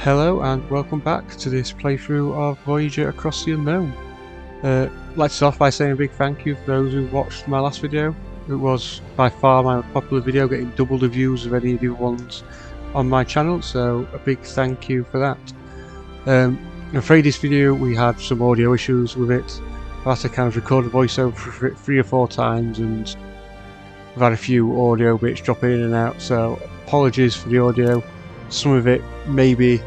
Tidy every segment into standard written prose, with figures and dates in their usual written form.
Hello and welcome back to this playthrough of Voyager Across the Unknown. Let's start off by saying a big thank you for those who watched my last video. It was by far my most popular video, getting double the views of any of the ones on my channel, so a big thank you for that. I'm afraid this video we had some audio issues with it. I had to kind of record a voiceover for 3 or 4 times, and we've had a few audio bits dropping in and out, so apologies for the audio. Some of it may be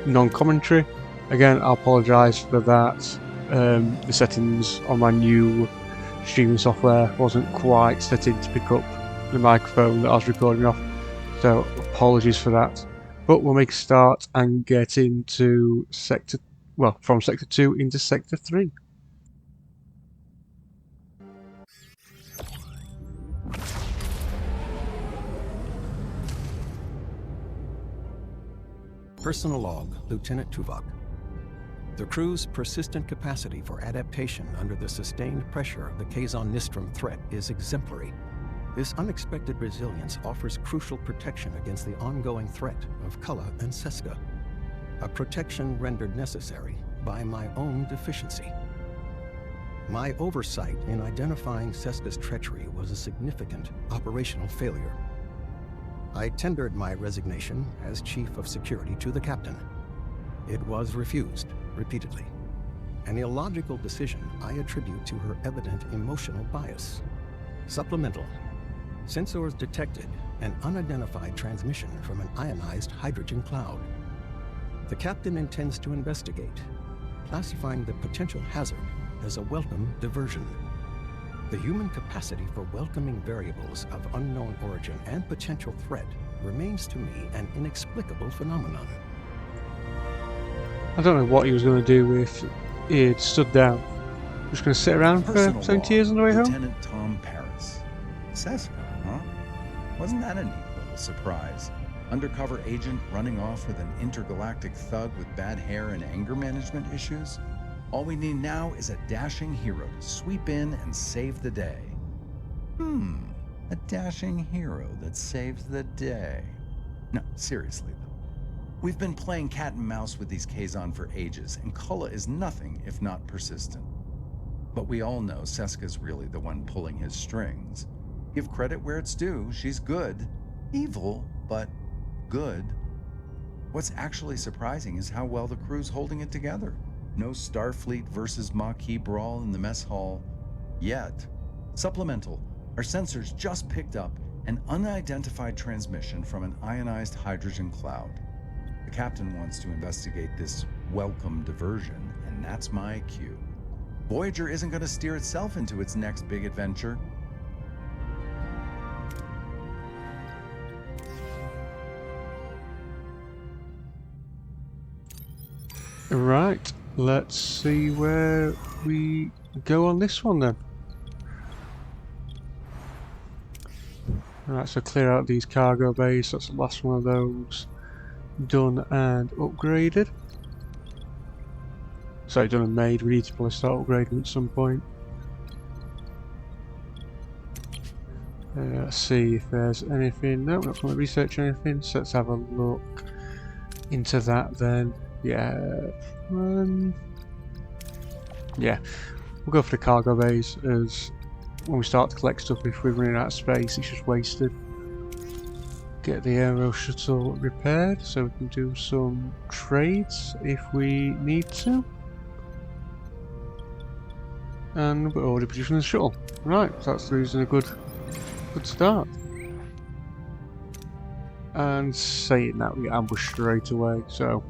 non-commentary. Again, I apologise for that. The settings on my new streaming software wasn't quite set in to pick up the microphone that I was recording off, so apologies for that. But we'll make a start and get into from Sector 2 into Sector 3. Personal log, Lieutenant Tuvok. The crew's persistent capacity for adaptation under the sustained pressure of the Kazon Nistrum threat is exemplary. This unexpected resilience offers crucial protection against the ongoing threat of Cullen and Seska, a protection rendered necessary by my own deficiency. My oversight in identifying Seska's treachery was a significant operational failure. I tendered my resignation as Chief of Security to the Captain. It was refused repeatedly. An illogical decision I attribute to her evident emotional bias. Supplemental. Sensors detected an unidentified transmission from an ionized hydrogen cloud. The Captain intends to investigate, classifying the potential hazard as a welcome diversion. The human capacity for welcoming variables of unknown origin and potential threat remains to me an inexplicable phenomenon. I don't know what he was going to do if he had stood down. Just going to sit around for 70 years on the way home? Lieutenant Tom Paris. Seska, huh? Wasn't that a neat little surprise? Undercover agent running off with an intergalactic thug with bad hair and anger management issues? All we need now is a dashing hero to sweep in and save the day. A dashing hero that saves the day. No, seriously though. We've been playing cat and mouse with these Kazon for ages, and Kulla is nothing if not persistent. But we all know Seska's really the one pulling his strings. Give credit where it's due, she's good. Evil, but good. What's actually surprising is how well the crew's holding it together. No Starfleet versus Maquis brawl in the mess hall yet. Supplemental. Our sensors just picked up an unidentified transmission from an ionized hydrogen cloud. The Captain wants to investigate this welcome diversion, and that's my cue. Voyager isn't going to steer itself into its next big adventure. Right. Let's see where we go on this one then. Right, so clear out these cargo bays. That's the last one of those done and upgraded. Sorry, done and made. We need to probably start upgrading at some point. Let's see if there's anything. No, not going to research anything. So let's have a look into that then. Yeah, we'll go for the cargo bays, as when we start to collect stuff, if we're running out of space, it's just wasted. Get the aero shuttle repaired so we can do some trades if we need to. And we're already producing the shuttle. Right, so that's losing a good start. And saying that, we get ambushed straight away, so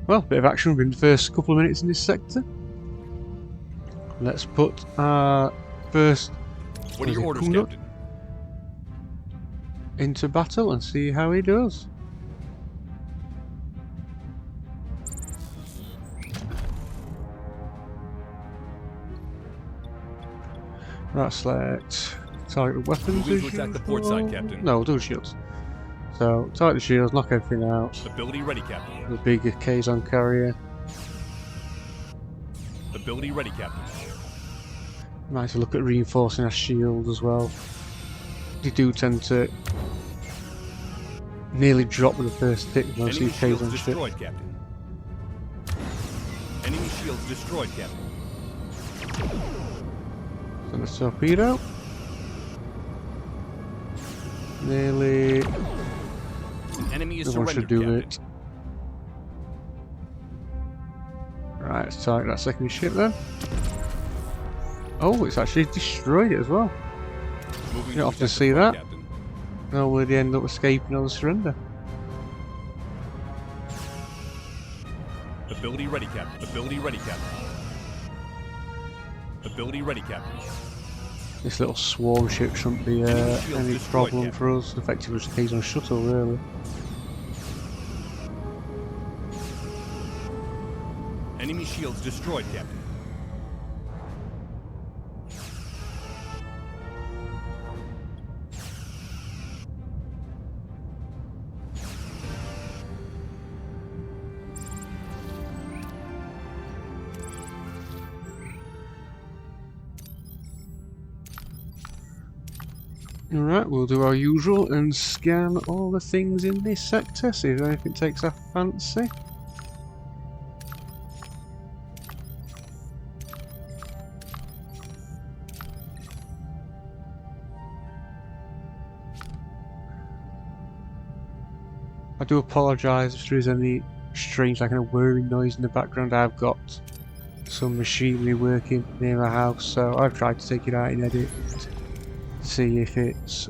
well, bit of action within the first couple of minutes in this sector. Let's put our first What are your orders, Captain? into battle and see how he does. Right, select target weapons. Moving to attack the port side, Captain. No, we'll do shields. So, target the shields, knock everything out. Ability ready, Captain. The big Kazon carrier. Ability ready, Captain. Might have to look at reinforcing our shield as well. They do tend to Nearly dropped with the first hit when I see Enemy shields Kazon ship. destroyed, Captain. Enemy shields destroyed, Captain. Send a torpedo. Nearly. An enemy is This one should surrendered, do Captain. it. Right, let's target that second ship then. Oh, it's actually destroyed it as well. Moving You don't to often attack the see front, that. Captain. Normally they end up escaping or surrender. Ability ready, Captain. Ability ready, Captain. Ability ready, Captain. This little swarm ship shouldn't be Enemy shields any destroyed, problem Captain. for us. Effectively just a Kazon shuttle, really. Enemy shields destroyed, Captain. Alright, we'll do our usual and scan all the things in this sector, see if anything takes our fancy. I do apologise if there is any strange like kind of whirring noise in the background. I've got some machinery working near my house, so I've tried to take it out in edit, see if it's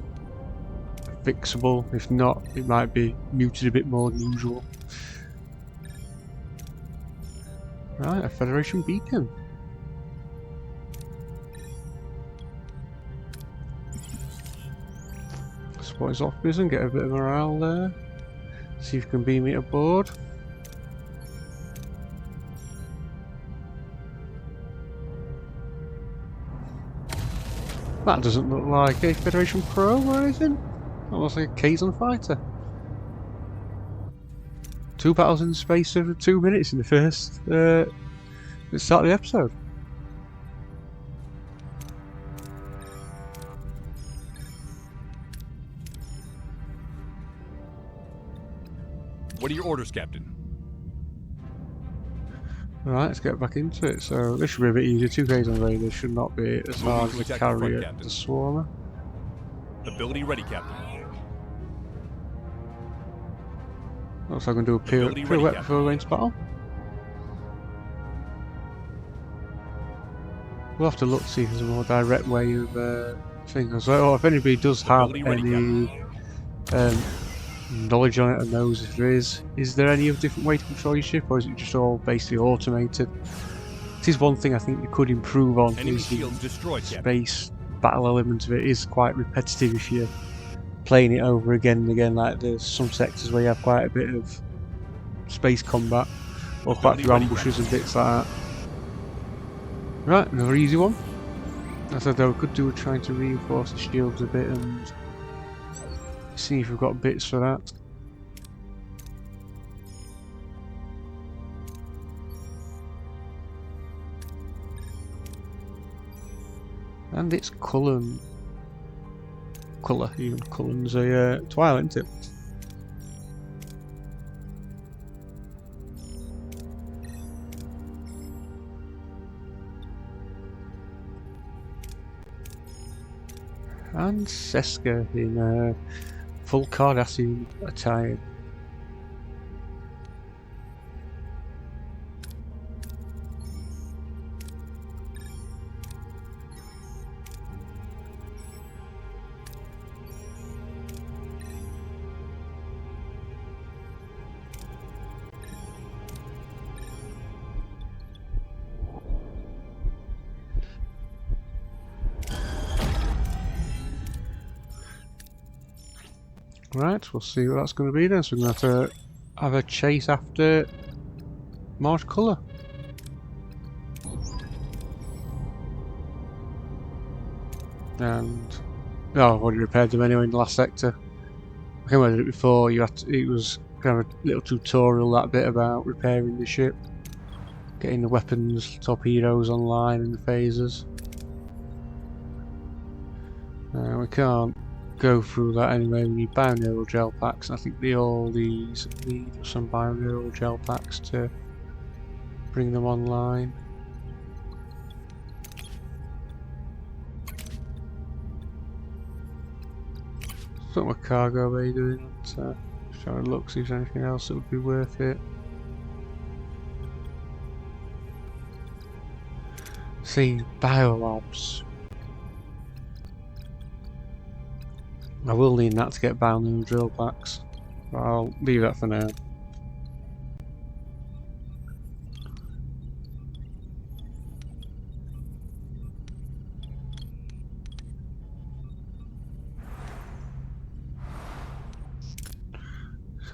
fixable. If not, it might be muted a bit more than usual. Right, a Federation beacon. Spot his officers and get a bit of morale there. See if you can beam me aboard. That doesn't look like a Federation Pro or anything. That looks like a Kazon fighter. 2 battles in the space of 2 minutes in the first the start of the episode. What are your orders, Captain? Alright, let's get back into it. So this should be a bit easier. 2 Kazon Raiders should not be as hard to as the attack the front, carrier, Captain. the Swarmer. Ability ready, Captain. Looks like I'm going to do a Ability ready, pirouette Captain. before we go into battle. We'll have to look to see if there's a more direct way of things. Or if anybody does have Ability ready, any knowledge on it and knows if there is there any different way to control your ship, or is it just all basically automated? It is one thing I think you could improve on. Enemy Is the shields destroyed, Captain. space battle element of it is quite repetitive if you're playing it over again and again. Like there's some sectors where you have quite a bit of space combat or quite a few Ability ready, ambushes and bits like that. Right, another easy one. I said though, we could do trying to reinforce the shields a bit and see if we've got bits for that. And it's Cullen's a Twilight, isn't it? And Seska in full Cardassian attire. Right, we'll see what that's going to be then. So we're going to have a chase after Marsh Colour. And oh, I've already repaired them anyway in the last sector. I think I did it before. It was kind of a little tutorial, that bit about repairing the ship, getting the weapons, torpedoes online and the phasers. We can't go through that anyway. We need binaural gel packs, and I think all these need some binaural gel packs to bring them online. Something with cargo bay doing it. Just trying to look, see if there's anything else that would be worth it. See, biolabs. I will need that to get binaural drill packs. But I'll leave that for now.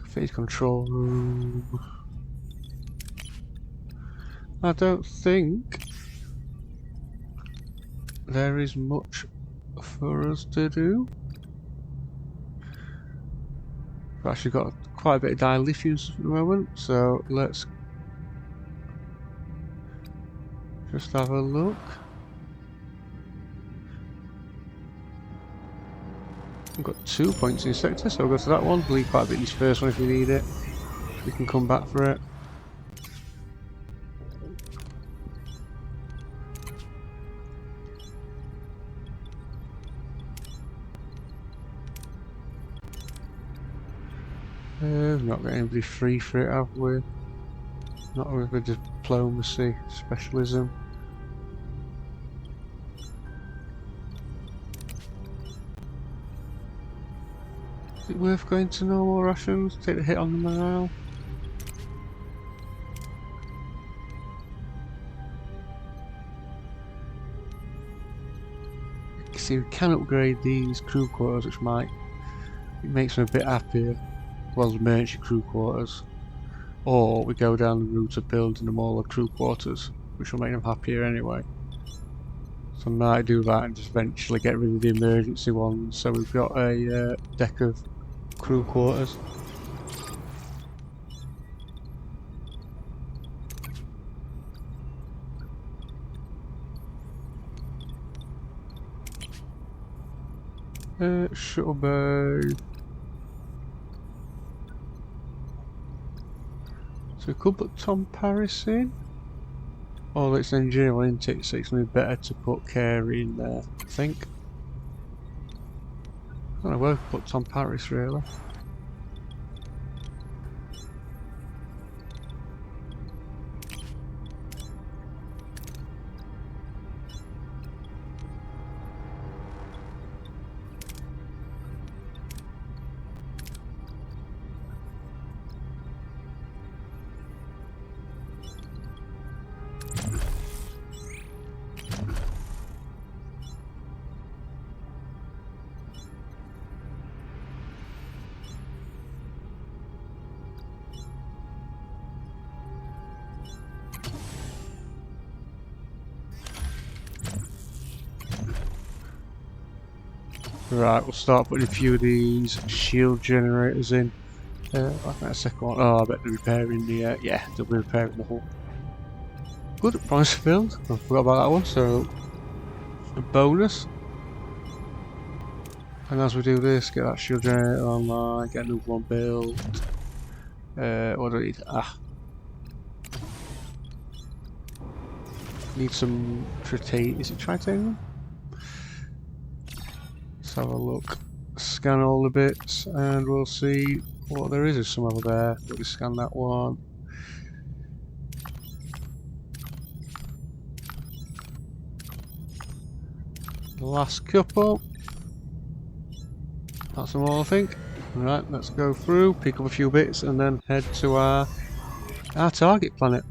Phase control room. I don't think there is much for us to do. We've actually got quite a bit of dilithium at the moment, so let's just have a look. We've got 2 points in sector, so we'll go to that one. Leave quite a bit in this first one if we need it. We can come back for it. We've not got anybody free for it, have we? Not with a diplomacy specialism. Is it worth going to normal rations? Take the hit on the morale? See, we can upgrade these crew quarters, which might makes them a bit happier. Well, the military crew quarters, or we go down the route of building them all the crew quarters, which will make them happier anyway. So I might do that and just eventually get rid of the emergency ones. So we've got a deck of crew quarters. Shuttle bay. So we could put Tom Paris in. Oh, it's engineer, isn't it? So it's going to be better to put Carey in there, I think. I don't know where to put Tom Paris, really. Right, we'll start putting a few of these shield generators in. I think a second one. Oh, I bet they're repairing the. Yeah, they'll be repairing the hull. Good, promise filled. I forgot about that one, so a bonus. And as we do this, get that shield generator online, get another one built. What do I need? Need some tritanium. Is it titanium? Let's have a look. Scan all the bits and we'll see what there is. There's some over there. Let me scan that one. The last couple. That's them all, I think. Right, let's go through, pick up a few bits and then head to our target planet.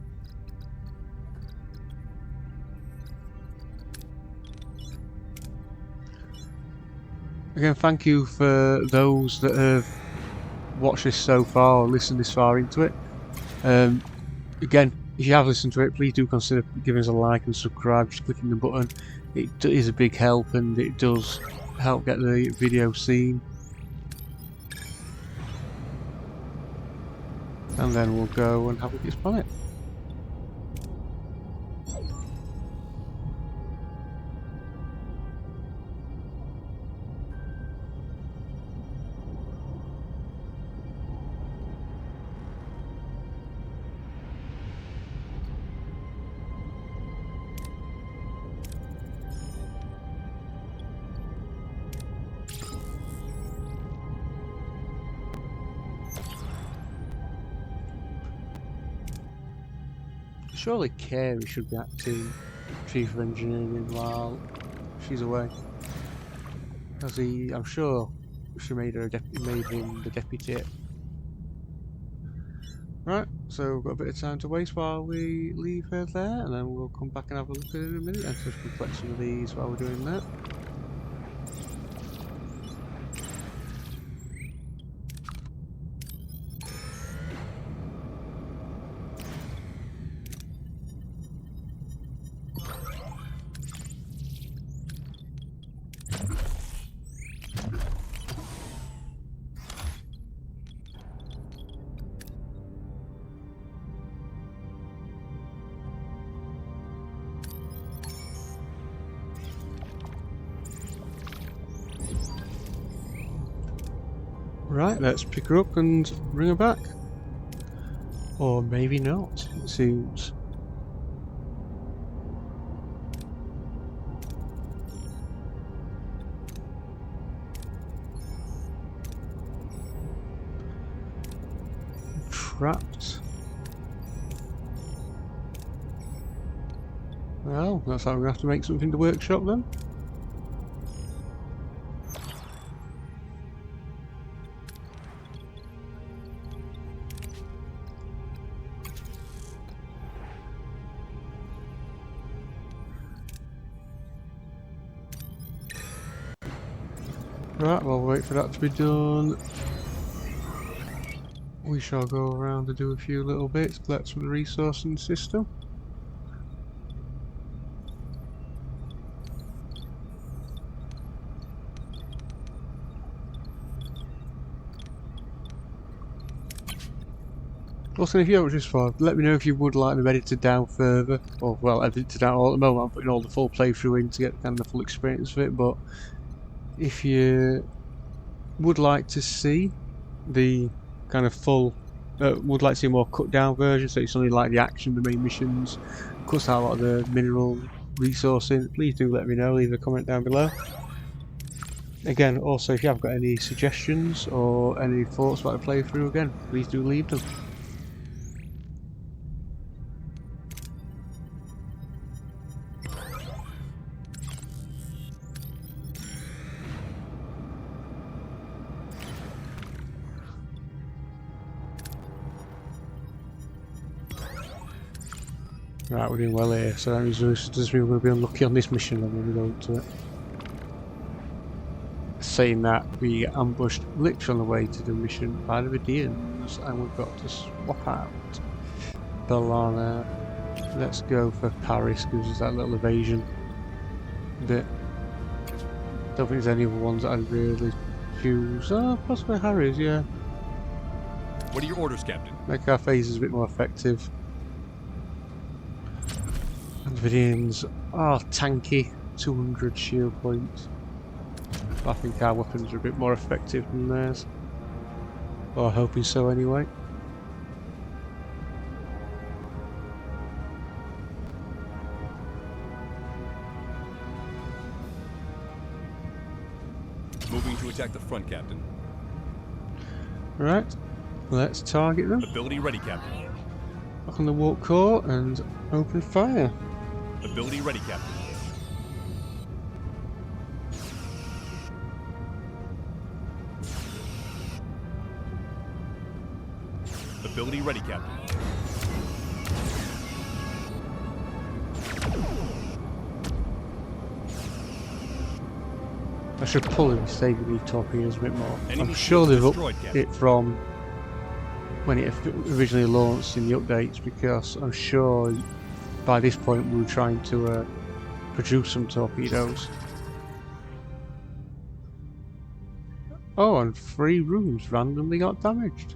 Again, thank you for those that have watched this so far or listened this far into it. Again, if you have listened to it, please do consider giving us a like and subscribe, just clicking the button. It is a big help and it does help get the video seen. And then we'll go and have a look at this planet. Surely Carey should be acting Chief of Engineering while she's away. As I'm sure she made him the deputy. Right, so we've got a bit of time to waste while we leave her there, and then we'll come back and have a look at it in a minute, and so we can collect some of these while we're doing that. Right, let's pick her up and bring her back. Or maybe not, it seems. Trapped. Well, that's how we're going to have to make something to workshop then. Right, we'll wait for that to be done. We shall go around and do a few little bits, collect some of the resource in the system. Also, if you haven't just far, let me know if you would like them edited down further, or well, edited down all at the moment. I'm putting all the full playthrough in to get kind of the full experience of it, but if you would like to see the kind of full, would like to see a more cut down version, so it's only like the action, the main missions, cuts out a lot of the mineral resourcing, please do let me know, leave a comment down below. Again, also if you have got any suggestions or any thoughts about the playthrough, again, please do leave them. Right, we're doing well here, so that means we're going to be unlucky on this mission then when we go into it. Saying that, we get ambushed literally on the way to the mission by the Vidians, and we've got to swap out Bellana. Let's go for Paris, because there's that little evasion bit. Don't think there's any other ones that I'd really choose. Oh, possibly Harry's, yeah. What are your orders, Captain? Make our phases a bit more effective. And Vidians are tanky, 200 shield points. I think our weapons are a bit more effective than theirs. Or hoping so anyway. Moving to attack the front, Captain. Right, let's target them. Ability ready, Captain. Back on the warp core and open fire. Ability ready, Captain. Ability ready, Captain. I should pull him saving these torpedoes a bit more. Enemy I'm sure they've upped destroyed, Captain. it from when it originally launched in the updates, because I'm sure by this point we were trying to produce some torpedoes. Oh, and 3 rooms randomly got damaged.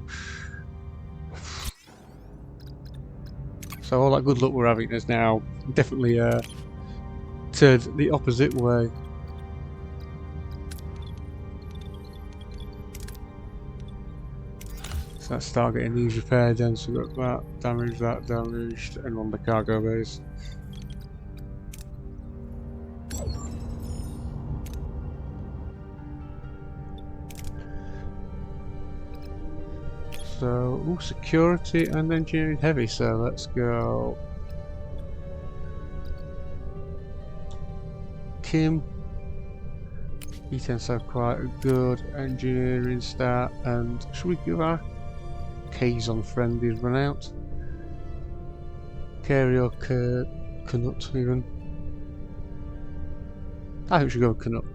So all that good luck we're having is now definitely turned the opposite way. So let's start getting these repaired then. So we've got that damaged, and on the cargo base. So, security and engineering heavy, so let's go Kim. He tends to have quite a good engineering stat, and should we give our Kazon friend his run out? Carey or Knut even? I think we should go with Knut.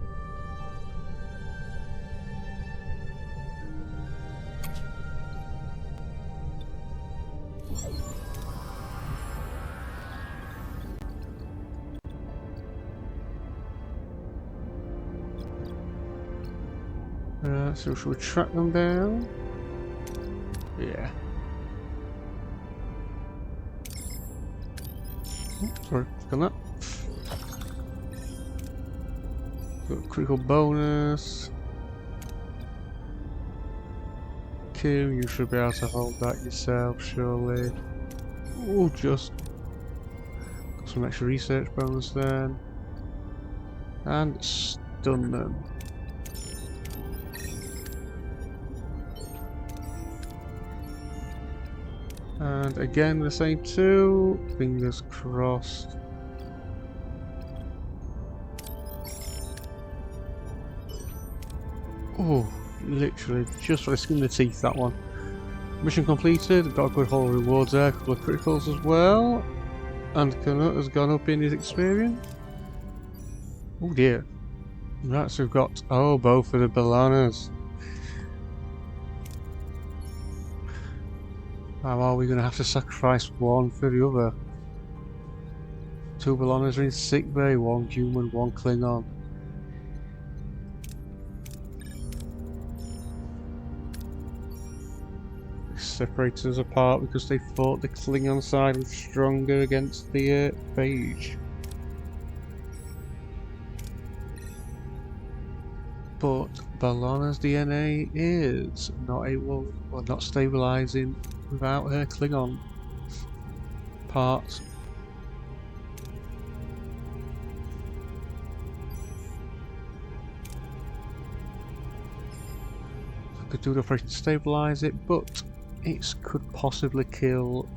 So should we track them down? Yeah. Oh, sorry, click on that. Got a critical bonus. Kim, you should be able to hold that yourself, surely. Oh, just got some extra research bonus then. And stun them. And again the same two, fingers crossed. Oh, literally just for the skin of the teeth, that one. Mission completed, got a good haul of rewards there, a couple of criticals as well. And Knut has gone up in his experience. Oh dear. Right, so we've got, oh, both of the Balanas. How are we going to have to sacrifice one for the other? Two Balanas are in sick bay, one human, one Klingon. They separated us apart because they thought the Klingon side was stronger against the Phage. But B'Elanna's DNA is not able, or not stabilizing without her Klingon parts. I could do the operation to stabilize it, but it could possibly kill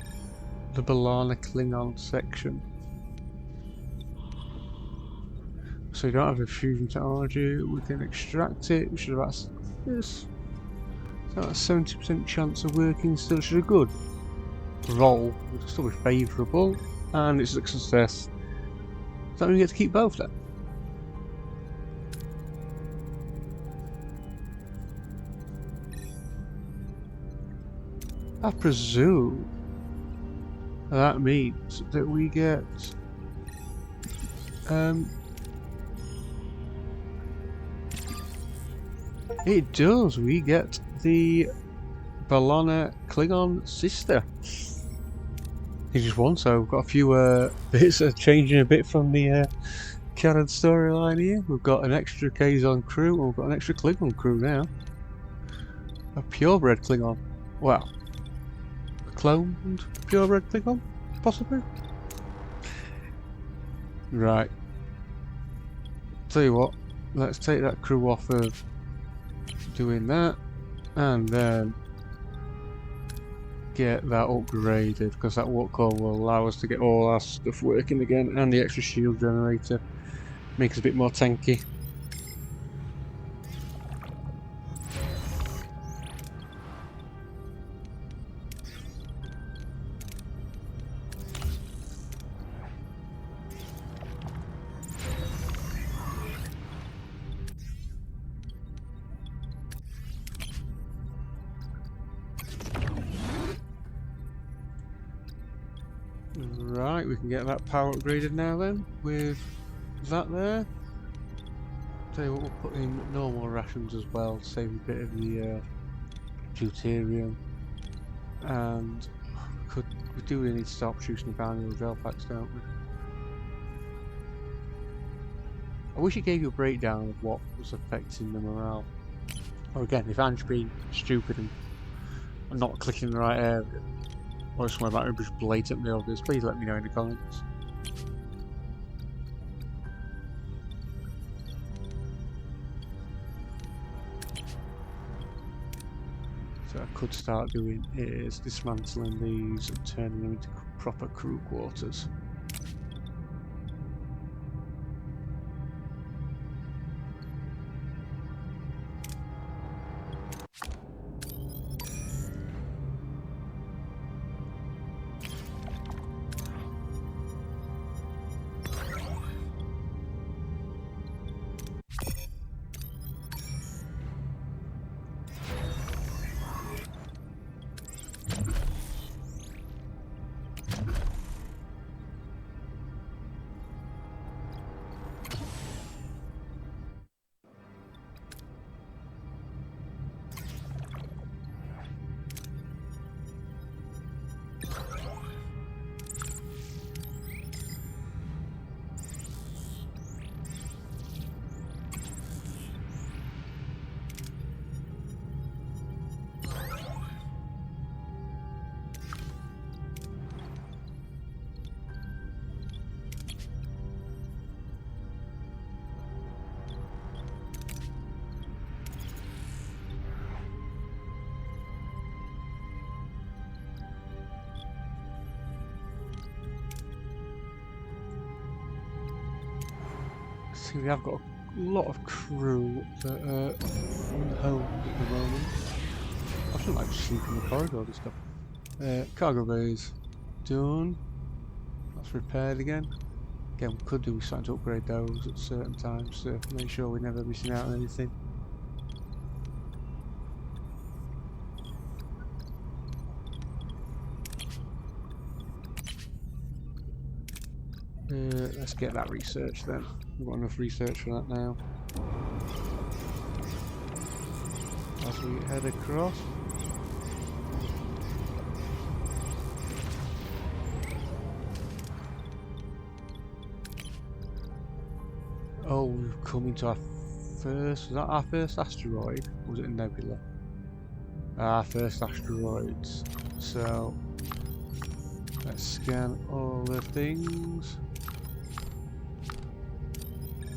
the B'Elanna Klingon section. So we don't have a fusion technology, we can extract it, we should have this. So that's 70% chance of working still, which is a good roll, it'll still be favourable, and it's a success. Does that mean we get to keep both then? I presume that means that we get it does, we get the B'Elanna Klingon sister. He's just one, so we've got a few bits of changing a bit from the canon storyline here. We've got an extra Kazon crew, and we've got an extra Klingon crew now. A purebred Klingon. Wow. A cloned purebred Klingon? Possibly? Right. Tell you what, let's take that crew off of doing that, and then get that upgraded, because that warp core will allow us to get all our stuff working again, and the extra shield generator makes us a bit more tanky. Right, we can get that power upgraded now then, with that there. Tell you what, we'll put in normal rations as well, save a bit of the deuterium. And we do really need to start producing valuable gel packs, don't we? I wish it gave you a breakdown of what was affecting the morale. Or again, if I'm just being stupid and not clicking in the right area, or somewhere about it was blatantly obvious, please let me know in the comments. So I could start doing is dismantling these and turning them into proper crew quarters. see we have got a lot of crew that are unhomed at the moment. I feel like just sleep in the corridor and stuff. Cargo bays done. That's repaired again. Again, we could do with starting to upgrade those at certain times to make sure we're never missing out on anything. Let's get that research then. We've got enough research for that now. As we head across. Oh, we've come into our first... Was that our first asteroid? Or was it a nebula? Our first asteroids. So... let's scan all the things.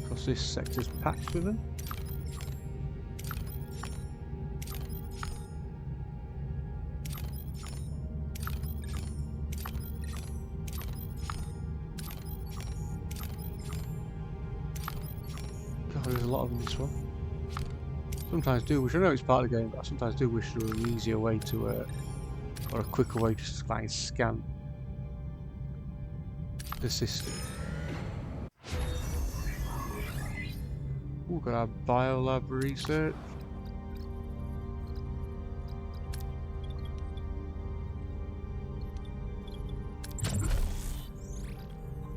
Because this sector's packed with them. God, there's a lot of them in this one. Sometimes do wish, I know it's part of the game, but I sometimes do wish there were an easier way to, or a quicker way to try and scan the system. We've got our biolab research.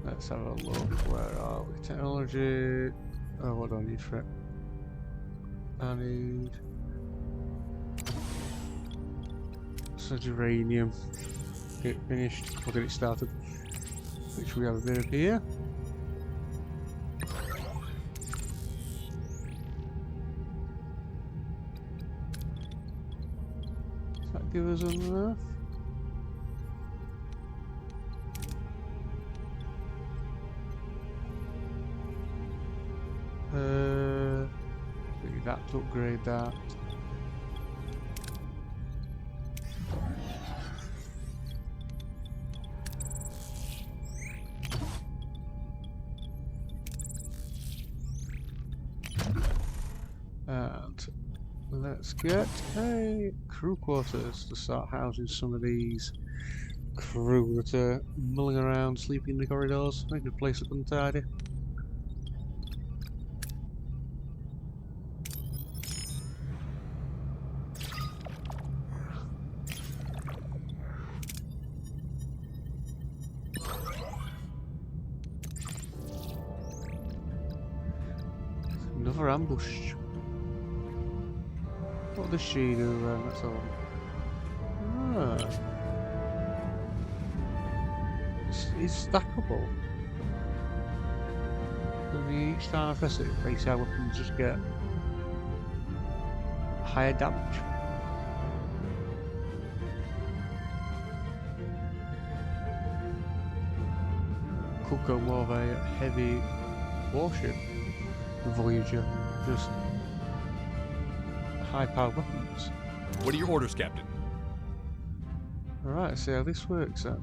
Let's have a look. Where are we? Technology. Oh, what do I need for it? I need some uranium. Get it finished. We'll get it started. Which we have a bit of here. Does that give us enough? Maybe that to upgrade that. And let's get a crew quarters to start housing some of these crew that are mulling around, sleeping in the corridors, making the place look untidy. Another ambush. What does she do? That's all. Ah. It's stackable. So each time I press it, basically our weapons just get higher damage. Could go more of a heavy warship. Voyager, just high-powered weapons. What are your orders, Captain? Alright, let's see how this works then.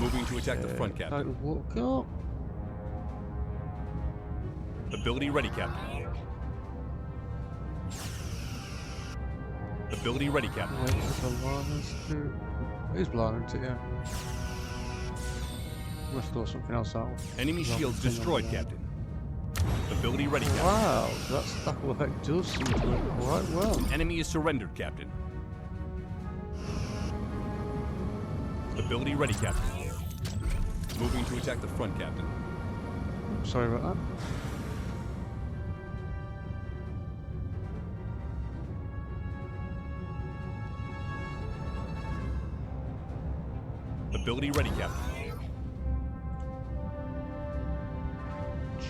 Moving to attack the front, Captain. Walk up. Ability ready, Captain. Ability ready, Captain. Wait for the Lana's to... It is Lana, isn't it? Yeah. We have to throw something else out. Enemy shields destroyed, Captain. Ability ready, Captain. Wow, that stackable effect does seem to work quite well. Enemy is surrendered, Captain. Ability ready, Captain. Moving to attack the front, Captain. Sorry about that. Ability ready, Captain.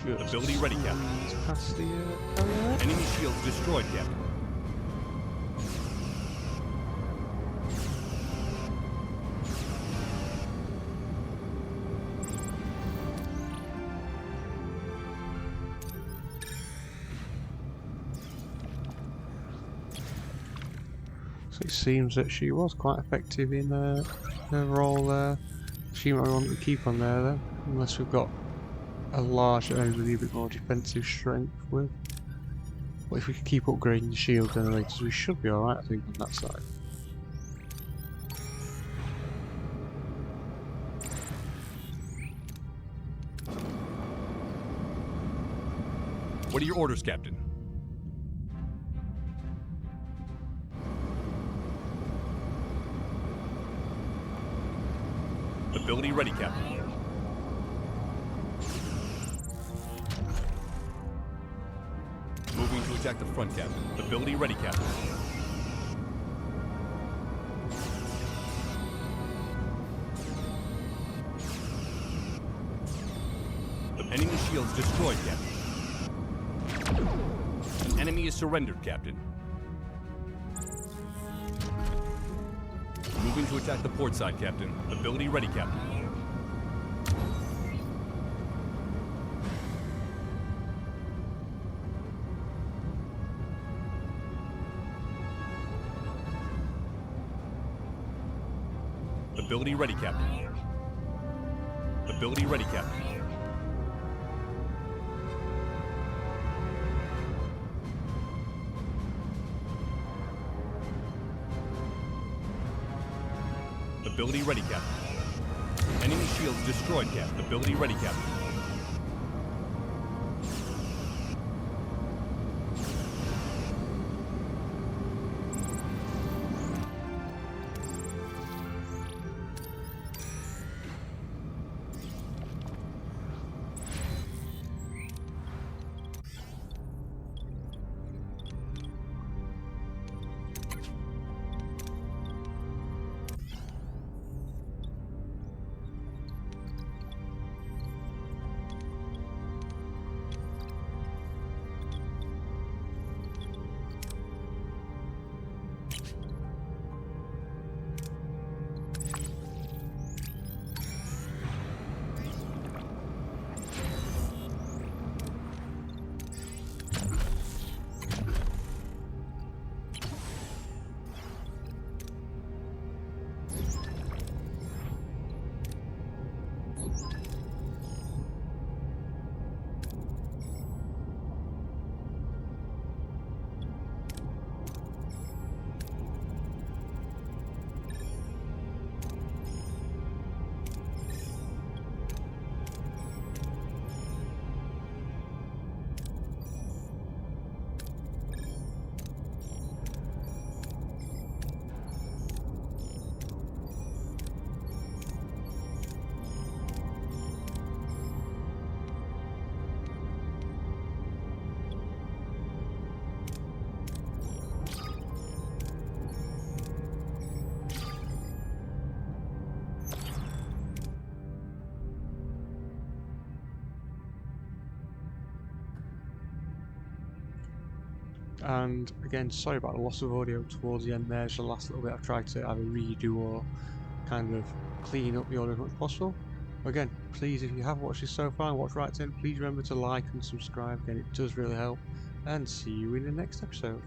Just Ability ready, Captain. past the barrier. Enemy shields destroyed, Captain. So it seems that she was quite effective in her role there. assume I want to keep on there then, unless we've got a large enemy with a bit more defensive strength with. But if we can keep upgrading the shield generators, we should be alright, I think, on that side. What are your orders, Captain? Ability ready, Captain. Moving to attack the front, Captain. Ability ready, Captain. The enemy shields destroyed, Captain. An enemy is surrendered, Captain. Moving to attack the port side, Captain. Ability ready, Captain. Ability ready, Captain. Ability ready, Captain. Ability ready, Captain. Enemy shields destroyed, Captain. Ability ready, Captain. And again, sorry about the loss of audio towards the end there. It's the last little bit I've tried to either redo or kind of clean up the audio as much as possible. Again, please, if you have watched this so far and watched right to end, please remember to like and subscribe. Again, it does really help. And see you in the next episode.